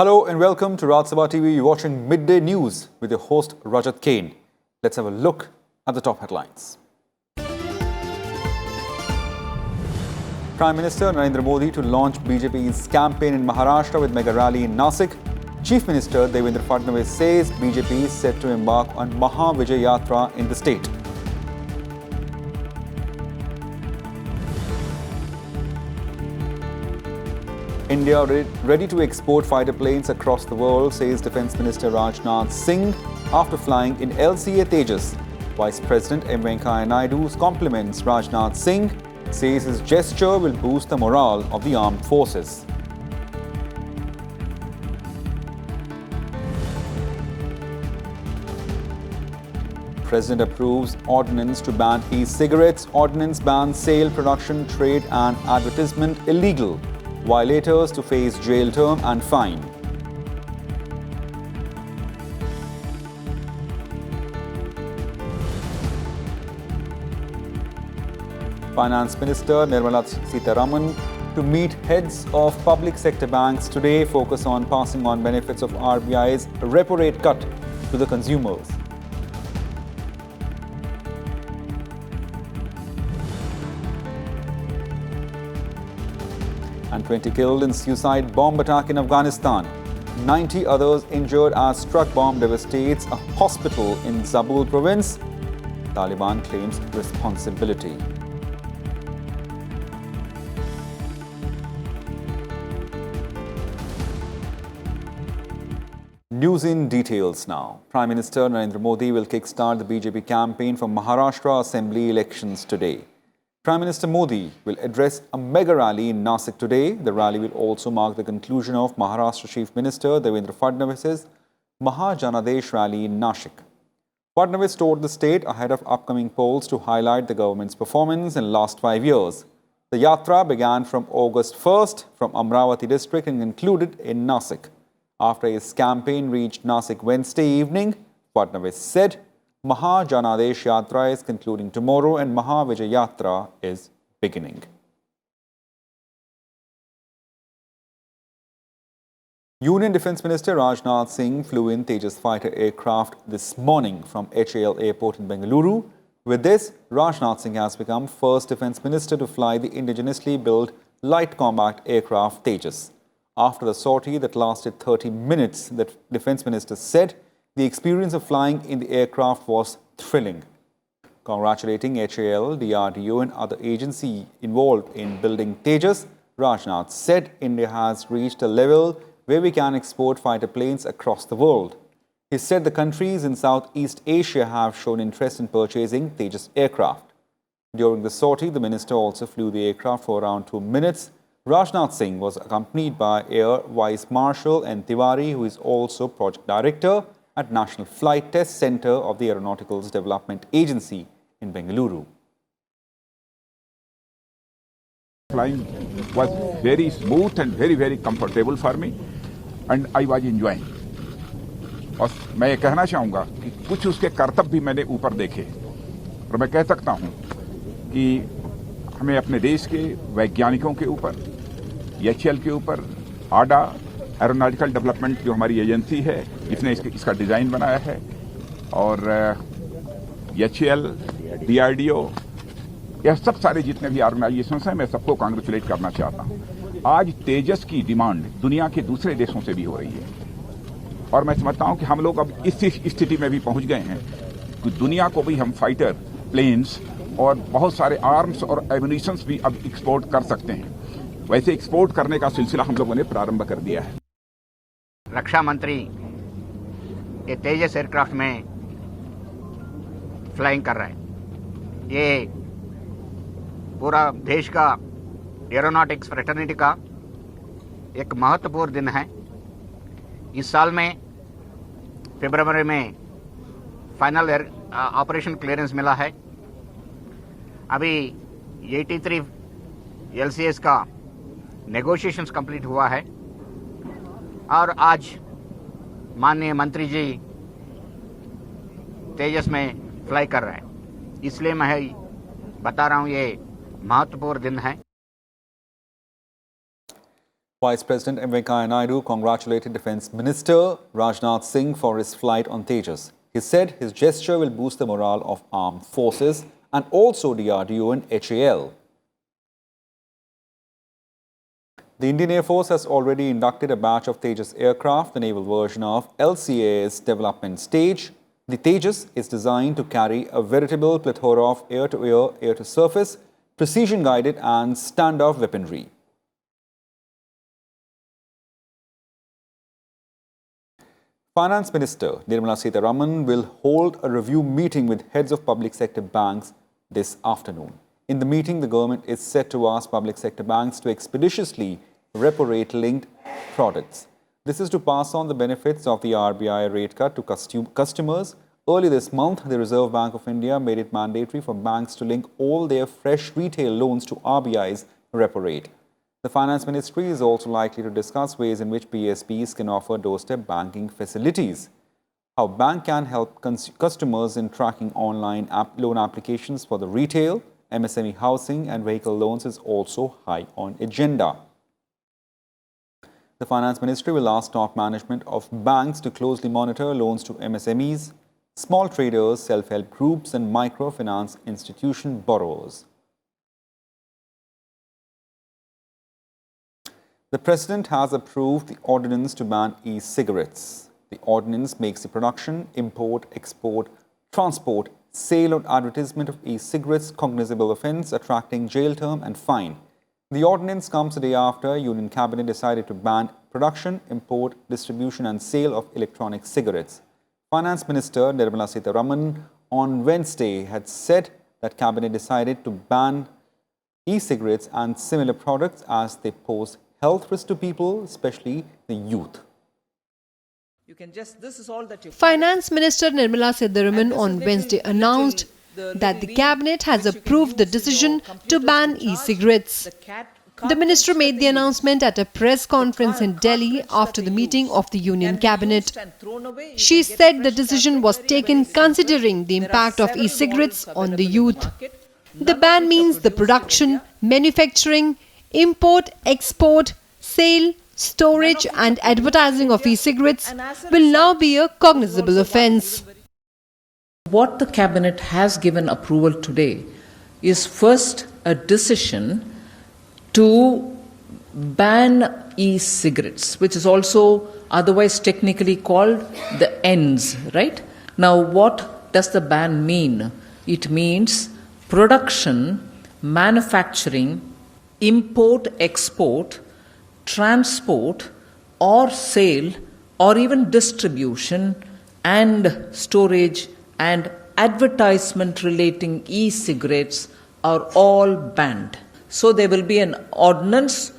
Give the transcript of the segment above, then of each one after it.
Hello and welcome to Sabha TV. You're watching Midday News with your host Rajat Kane. Let's have a look at the top headlines. Prime Minister Narendra Modi to launch BJP's campaign in Maharashtra with mega rally in Nasik. Chief Minister Devendra Fadnavis says BJP is set to embark on Maha Vijay Yatra in the state. India ready to export fighter planes across the world, says Defence Minister Rajnath Singh after flying in LCA Tejas. Vice President M. Venkaiah Naidu compliments Rajnath Singh, says his gesture will boost the morale of the armed forces. President approves ordinance to ban e-cigarettes. Ordinance bans sale, production, trade and advertisement illegal. Violators to face jail term and fine. Finance Minister Nirmala Sitharaman to meet heads of public sector banks today, focus on passing on benefits of RBI's repo rate cut to the consumers. And 20 killed in suicide bomb attack in Afghanistan. 90 others injured as truck bomb devastates a hospital in Jammu province. Taliban claims responsibility. News in details now. Prime Minister Narendra Modi will kickstart the BJP campaign for Maharashtra Assembly elections today. Prime Minister Modi will address a mega rally in Nasik today. The rally will also mark the conclusion of Maharashtra Chief Minister Devendra Fadnavis's Maha Janadesh rally in Nashik. Fadnavis toured the state ahead of upcoming polls to highlight the government's performance in the last 5 years. The yatra began from August 1st from Amravati district and concluded in Nasik. After his campaign reached Nasik Wednesday evening, Fadnavis said Maha Janadesh Yatra is concluding tomorrow and Maha Vijay Yatra is beginning. Union Defence Minister Rajnath Singh flew in Tejas fighter aircraft this morning from HAL airport in Bengaluru. With this, Rajnath Singh has become first Defence Minister to fly the indigenously built light combat aircraft Tejas. After the sortie that lasted 30 minutes, the Defence Minister said the experience of flying in the aircraft was thrilling. Congratulating HAL, DRDO and other agencies involved in building Tejas, Rajnath said India has reached a level where we can export fighter planes across the world. He said the countries in Southeast Asia have shown interest in purchasing Tejas aircraft. During the sortie, the minister also flew the aircraft for around 2 minutes. Rajnath Singh was accompanied by Air Vice Marshal N. Tiwari, who is also Project Director at National Flight Test Centre of the Aeronautical Development Agency in Bengaluru. Flying was very smooth and very comfortable for me and I was enjoying. और मैं ये कहना चाहूँगा कि कुछ उसके कर्तव्य भी मैंने ऊपर देखे और मैं कह सकता हूँ कि हमें अपने देश के वैज्ञानिकों के ऊपर, एचएएल के ऊपर, आडा एरोनॉटिकल डेवलपमेंट जो हमारी एजेंसी है इसने इसका डिज़ाइन बनाया है और एचएएल, डीआरडीओ, यह सब सारे जितने भी ऑर्गेनाइजेशंस हैं मैं सबको कांग्रेचुलेट करना चाहता हूँ। आज तेजस की डिमांड दुनिया के दूसरे देशों से भी हो रही है और मैं समझता हूँ कि हम लोग अब इस स्थिति में भी पहुँच गए हैं कि दुनिया को भी हम फाइटर प्लेन्स और बहुत सारे आर्म्स और एम्यूनिशंस भी अब एक्सपोर्ट कर सकते हैं। वैसे एक्सपोर्ट करने का सिलसिला हम लोगों ने प्रारंभ कर दिया है। रक्षा मंत्री ये तेजस एयरक्राफ्ट में फ्लाइंग कर रहा है। ये पूरा देश का एरोनॉटिक्स फ्रेटर्निटी का एक महत्वपूर्ण दिन है। इस साल में फरवरी में फाइनल ऑपरेशन क्लियरेंस मिला है। अभी 83 LCS का नेगोशिएशंस कंप्लीट हुआ है और आज माननीय मंत्री जी तेजस में फ्लाई कर रहे हैं। इसलिए मैं बता रहा हूं ये महत्वपूर्ण दिन है। Vice President M. Venkaiah Naidu congratulated Defence Minister Rajnath Singh for his flight on Tejas. He said his gesture will boost the morale of armed forces and also DRDO and HAL. The Indian Air Force has already inducted a batch of Tejas aircraft, the naval version of LCA's development stage. The Tejas is designed to carry a veritable plethora of air-to-air, air-to-surface, precision-guided and standoff weaponry. Finance Minister Nirmala Sitharaman will hold a review meeting with heads of public sector banks this afternoon. In the meeting, the government is set to ask public sector banks to expeditiously repo rate linked products. This is to pass on the benefits of the RBI rate cut to customers. Early this month, the Reserve Bank of India made it mandatory for banks to link all their fresh retail loans to RBI's repo rate. The Finance Ministry is also likely to discuss ways in which PSBs can offer doorstep banking facilities. How bank can help customers in tracking online loan applications for the retail, MSME housing and vehicle loans is also high on agenda. The Finance Ministry will ask top management of banks to closely monitor loans to MSMEs, small traders, self-help groups and microfinance institution borrowers. The President has approved the ordinance to ban e-cigarettes. The ordinance makes the production, import, export, transport, sale or advertisement of e-cigarettes cognizable offence, attracting jail term and fine. The ordinance comes a day after Union Cabinet decided to ban production, import, distribution and sale of electronic cigarettes. Finance Minister Nirmala Sitharaman on Wednesday had said that Cabinet decided to ban e-cigarettes and similar products as they pose health risk to people, especially the youth. Finance Minister Nirmala Sitharaman on Wednesday announced that the Cabinet has approved the decision to ban e-cigarettes. The Minister made the announcement at a press conference in Delhi after the meeting of the Union Cabinet. She said the decision was taken considering the impact of e-cigarettes on the youth. The ban means the production, manufacturing, import, export, sale, storage and advertising of e-cigarettes will now be a cognizable offence. What the Cabinet has given approval today is first a decision to ban e-cigarettes, which is also otherwise technically called the ENDS, right? Now, what does the ban mean? It means production, manufacturing, import, export, transport or sale or even distribution and storage and advertisement relating e-cigarettes are all banned. So there will be an ordinance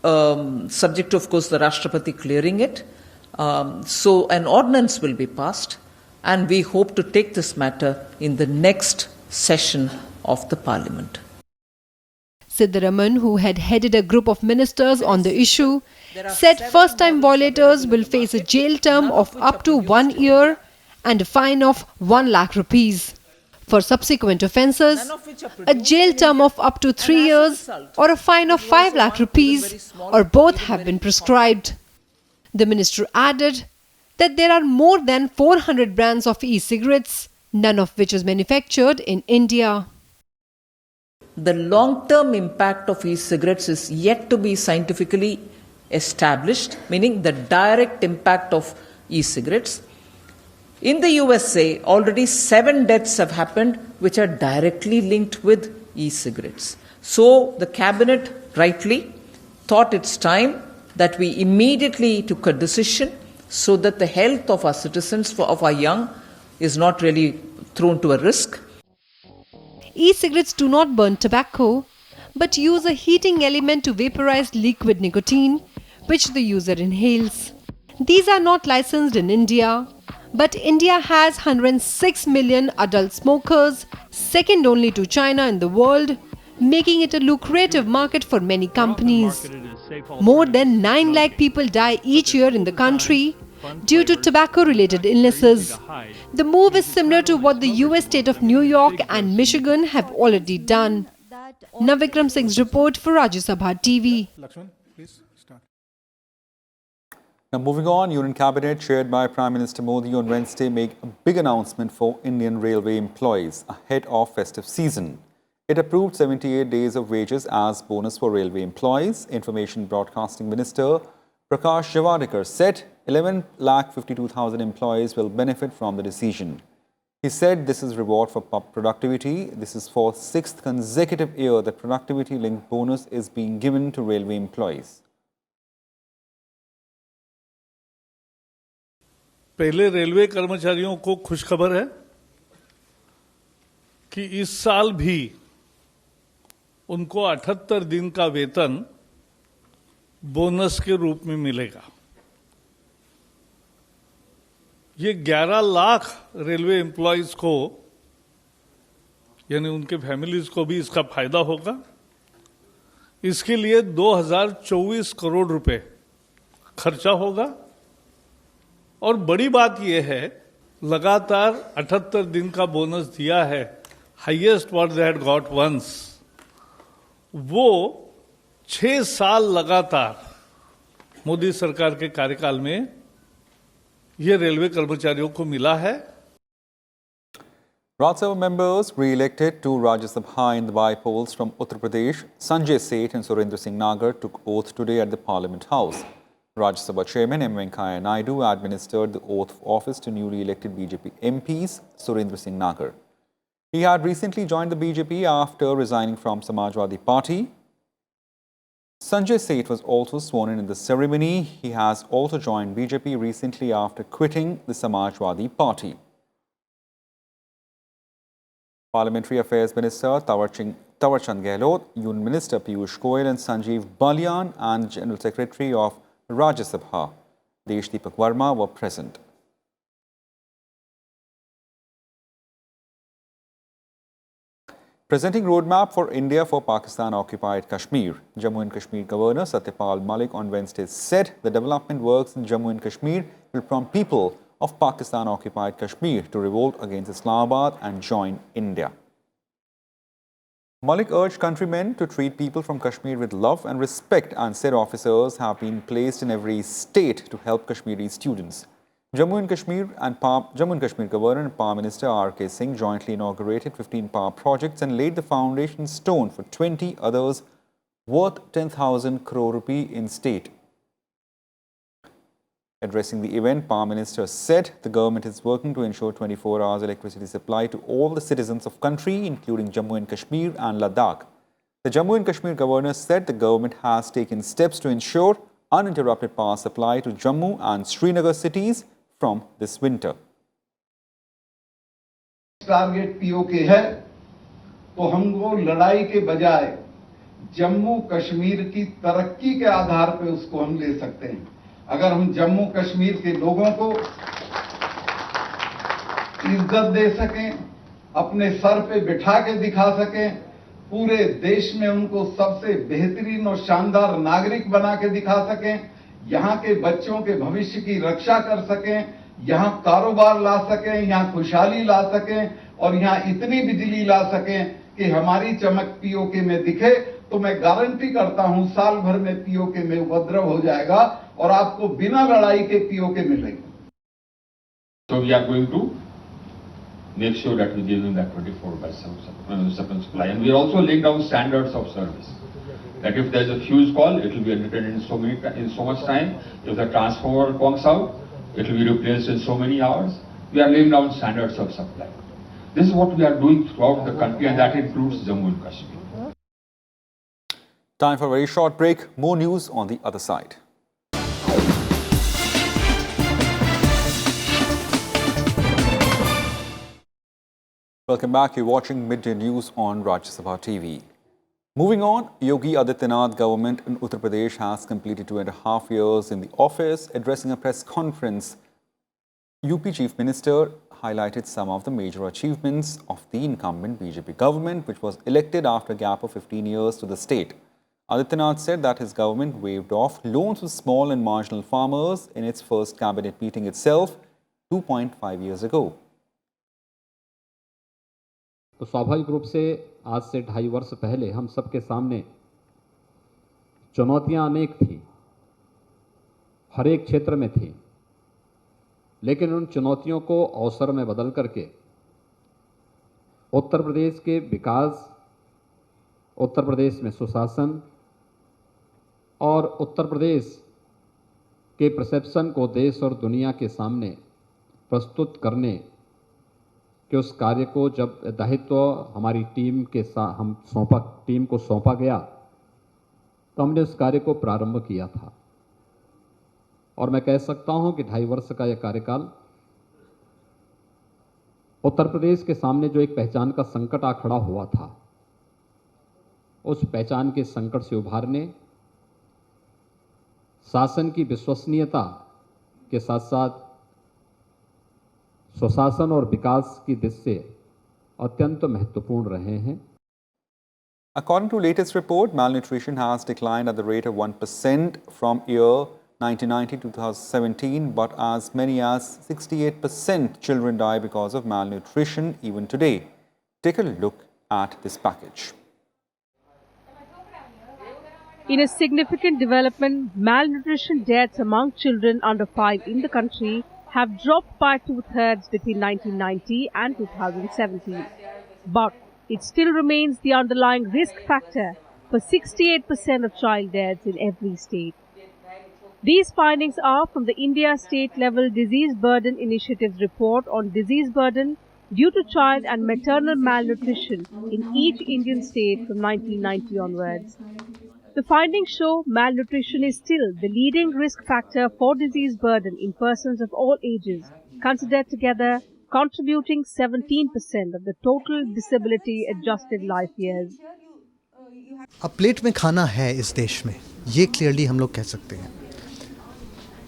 subject to, of course, the Rashtrapati clearing it. So an ordinance will be passed and we hope to take this matter in the next session of the Parliament. Sitharaman, who had headed a group of ministers on the issue, said first-time violators will face a jail term of up to 1 year and a fine of 1 lakh rupees. For subsequent offences, a jail term of up to 3 years or a fine of 5 lakh rupees or both have been prescribed. The minister added that there are more than 400 brands of e-cigarettes, none of which is manufactured in India. The long-term impact of e-cigarettes is yet to be scientifically established, meaning the direct impact of e-cigarettes. In the USA, already 7 deaths have happened which are directly linked with e-cigarettes. So the Cabinet rightly thought it's time that we immediately took a decision so that the health of our citizens, of our young, is not really thrown to a risk. E-cigarettes do not burn tobacco, but use a heating element to vaporize liquid nicotine, which the user inhales. These are not licensed in India, but India has 106 million adult smokers, second only to China in the world, making it a lucrative market for many companies. More than 9 lakh people die each year in the country due to tobacco-related illnesses. The move is similar to what the US state of New York and Michigan have already done. Navikram Singh's report for Rajya Sabha TV. Now moving on, Union Cabinet chaired by Prime Minister Modi on Wednesday made a big announcement for Indian Railway employees ahead of festive season. It approved 78 days of wages as bonus for railway employees. Information Broadcasting Minister Prakash Javadekar said 11,52,000 employees will benefit from the decision. He said this is reward for productivity. This is for 6th consecutive year that productivity-linked bonus is being given to railway employees. पहले railway कर्मचारियों को खुशखबर है कि इस साल भी उनको 78 दिन का वेतन बोनस के रूप में मिलेगा। ये 11 लाख रेलवे एम्प्लॉयज को यानी उनके फैमिलीज को भी इसका फायदा होगा। इसके लिए 2024 करोड़ रुपए खर्चा होगा और बड़ी बात यह है लगातार 78 दिन का बोनस दिया है, highest what they had got once, वो 6 साल लगातार मोदी सरकार के कार्यकाल में ये रेलवे कर्मचारियों को मिला है। Rajya members re-elected to Rajya Sabha in the by-polls from Uttar Pradesh, Sanjay Seth and Surendra Singh Nagar took oath today at the Parliament House. Rajya Sabha Chairman M. Venkaiah Naidu administered the oath of office to newly elected BJP MPs, Surendra Singh Nagar. He had recently joined the BJP after resigning from Samajwadi Party. Sanjay Seth was also sworn in the ceremony. He has also joined BJP recently after quitting the Samajwadi Party. Parliamentary Affairs Minister Tawarchand Gehlot, Union Minister Piyush Goyal and Sanjeev Balyan and General Secretary of Rajya Sabha, Desh Deepak Verma were present. Presenting roadmap for India for Pakistan-occupied Kashmir, Jammu and Kashmir Governor Satyapal Malik on Wednesday said the development works in Jammu and Kashmir will prompt people of Pakistan-occupied Kashmir to revolt against Islamabad and join India. Malik urged countrymen to treat people from Kashmir with love and respect and said officers have been placed in every state to help Kashmiri students. Jammu and Kashmir Governor and Prime Minister R.K. Singh jointly inaugurated 15 power projects and laid the foundation stone for 20 others worth 10,000 crore rupee in state. Addressing the event, Prime Minister said the government is working to ensure 24 hours electricity supply to all the citizens of country, including Jammu and Kashmir and Ladakh. The Jammu and Kashmir Governor said the government has taken steps to ensure uninterrupted power supply to Jammu and Srinagar cities from this winter. Target PoK है तो हमको लड़ाई के बजाय जम्मू कश्मीर की तरक्की के आधार पर उसको हम ले सकते हैं। अगर हम जम्मू कश्मीर के लोगों को इज्जत दे सकें, अपने सर पे बिठा के दिखा सकें, पूरे देश में उनको सबसे बेहतरीन और शानदार नागरिक बना के दिखा सकें, यहाँ के बच्चों के भविष्य की रक्षा कर सकें, यहाँ कारोबार ला सकें, यहाँ खुशहाली ला सकें और यहाँ इतनी बिजली ला सकें कि हमारी चमक पीओके में दिखे, तो मैं गारंटी करता हूं साल भर में पीओके में उपद्रव हो जाएगा और आपको बिना लड़ाई के पीओके मिलेगी। So we are going to make sure that we give them that 24/7 supply, and we are also laying down standards of service. That if there is a fuse call, it will be attended in so much time. If the transformer conks out, it will be replaced in so many hours. We are laying down standards of supply. This is what we are doing throughout the country, and that includes Jammu and Kashmir. Time for a very short break. More news on the other side. Welcome back. You're watching Midday News on Rajya Sabha TV. Moving on, Yogi Adityanath government in Uttar Pradesh has completed 2.5 years in the office. Addressing a press conference, UP Chief Minister highlighted some of the major achievements of the incumbent BJP government, which was elected after a gap of 15 years to the state. Adityanath said that his government waived off loans to small and marginal farmers in its first cabinet meeting itself 2.5 years ago. तो स्वाभाविक रूप से आज से 2.5 वर्ष पहले हम सबके सामने चुनौतियां अनेक थी। हर एक क्षेत्र में थी, लेकिन उन चुनौतियों को अवसर में बदल करके उत्तर प्रदेश के विकास, उत्तर प्रदेश में सुशासन और उत्तर प्रदेश के परसेप्शन को देश और दुनिया के सामने प्रस्तुत करने के उस कार्य को जब दायित्व हमारी टीम के साथ टीम को सौंपा गया तो हमने उस कार्य को प्रारंभ किया था। और मैं कह सकता हूं कि 2.5 वर्ष का यह कार्यकाल उत्तर प्रदेश के सामने जो एक पहचान का संकट आ खड़ा हुआ था, उस पहचान के संकट से उभारने, शासन की विश्वसनीयता के साथ साथ सुशासन और विकास की दृष्टि से अत्यंत महत्वपूर्ण रहे हैं। According to latest report, malnutrition has declined at the rate of 1% from year 1990 to 2017, but as many as 68% children die because of malnutrition even today. Take a look at this package. In a significant development, malnutrition deaths among children under 5 in the country have dropped by 2/3 between 1990 and 2017. But it still remains the underlying risk factor for 68% of child deaths in every state. These findings are from the India State Level Disease Burden Initiative's report on disease burden due to child and maternal malnutrition in each Indian state from 1990 onwards. The findings show malnutrition is still the leading risk factor for disease burden in persons of all ages, considered together contributing 17% of the total disability adjusted life years. अब plate में खाना है इस देश में, ये clearly हम लोग कह सकते हैं।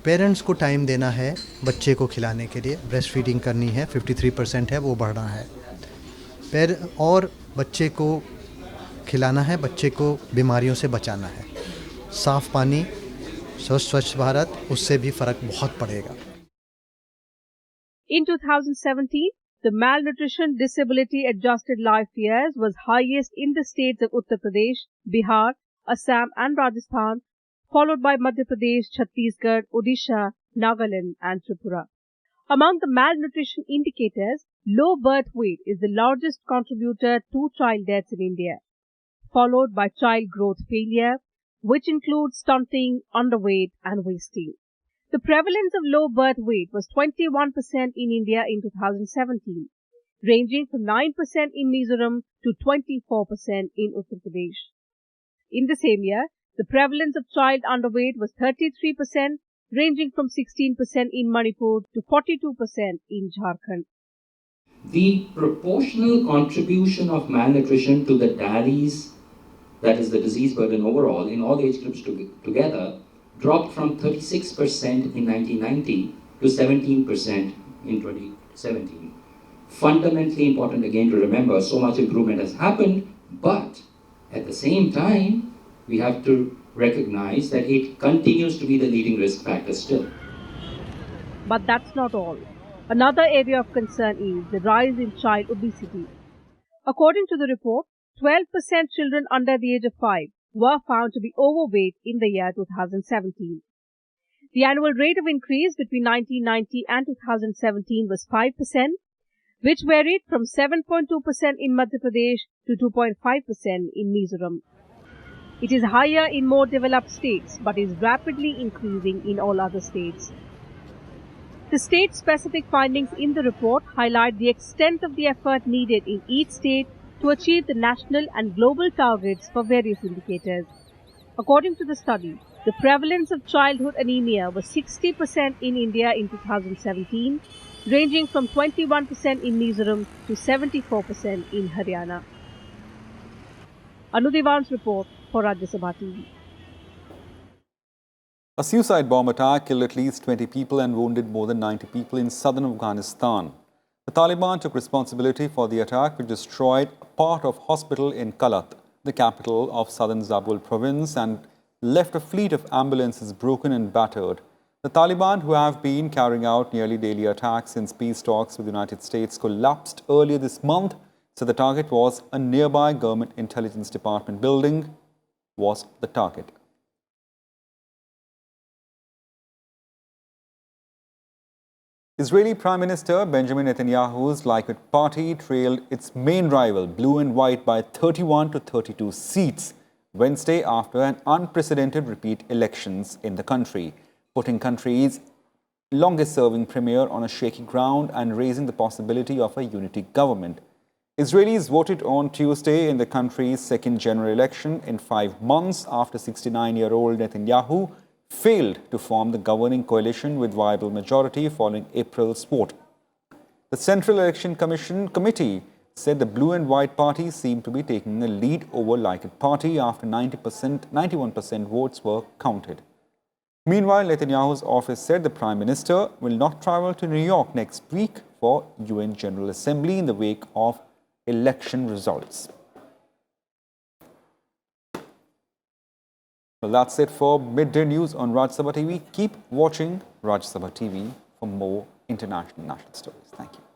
पेरेंट्स को टाइम देना है बच्चे को खिलाने के लिए, ब्रेस्ट फीडिंग करनी है, 53% है वो बढ़ना है। और बच्चे को खिलाना है, बच्चे को बीमारियों से बचाना है। साफ़ पानी, स्वच्छ भारत, उससे भी फ़र्क बहुत पड़ेगा। In 2017, the malnutrition disability adjusted life years was highest in the states of Uttar Pradesh, Bihar, Assam and Rajasthan, followed by Madhya Pradesh, Chhattisgarh, Odisha, Nagaland and Tripura. Among the malnutrition indicators, low birth weight is the largest contributor to child deaths in India, followed by child growth failure, which includes stunting, underweight and wasting. The prevalence of low birth weight was 21% in India in 2017, ranging from 9% in Mizoram to 24% in Uttar Pradesh. In the same year, the prevalence of child underweight was 33%, ranging from 16% in Manipur to 42% in Jharkhand. The proportional contribution of malnutrition to the diaries, that is the disease burden overall, in all age groups together, dropped from 36% in 1990 to 17% in 2017. Fundamentally important again to remember, so much improvement has happened, but at the same time, we have to recognize that it continues to be the leading risk factor still. But that's not all. Another area of concern is the rise in child obesity. According to the report, 12% children under the age of 5 were found to be overweight in the year 2017. The annual rate of increase between 1990 and 2017 was 5%, which varied from 7.2% in Madhya Pradesh to 2.5% in Mizoram. It is higher in more developed states, but is rapidly increasing in all other states. The state-specific findings in the report highlight the extent of the effort needed in each state to achieve the national and global targets for various indicators. According to the study, the prevalence of childhood anemia was 60% in India in 2017, ranging from 21% in Mizoram to 74% in Haryana. Anudevan's report for Rajya Sabha TV. A suicide bomb attack killed at least 20 people and wounded more than 90 people in southern Afghanistan. The Taliban took responsibility for the attack, which destroyed a part of hospital in Kalat, the capital of southern Zabul province, and left a fleet of ambulances broken and battered. The Taliban, who have been carrying out nearly daily attacks since peace talks with the United States collapsed earlier this month, so the target was a nearby government intelligence department building was the target. Israeli Prime Minister Benjamin Netanyahu's Likud party trailed its main rival, Blue and White, by 31 to 32 seats Wednesday after an unprecedented repeat elections in the country, putting country's longest-serving premier on a shaky ground and raising the possibility of a unity government. Israelis voted on Tuesday in the country's second general election in 5 months after 69-year-old Netanyahu failed to form the governing coalition with viable majority following April's vote. The Central Election Committee said the Blue and White party seemed to be taking a lead over Likud party after 91% votes were counted. Meanwhile, Netanyahu's office said the Prime Minister will not travel to New York next week for UN General Assembly in the wake of election results. Well, that's it for Midday News on Rajya Sabha TV. Keep watching Rajya Sabha TV for more international national stories. Thank you.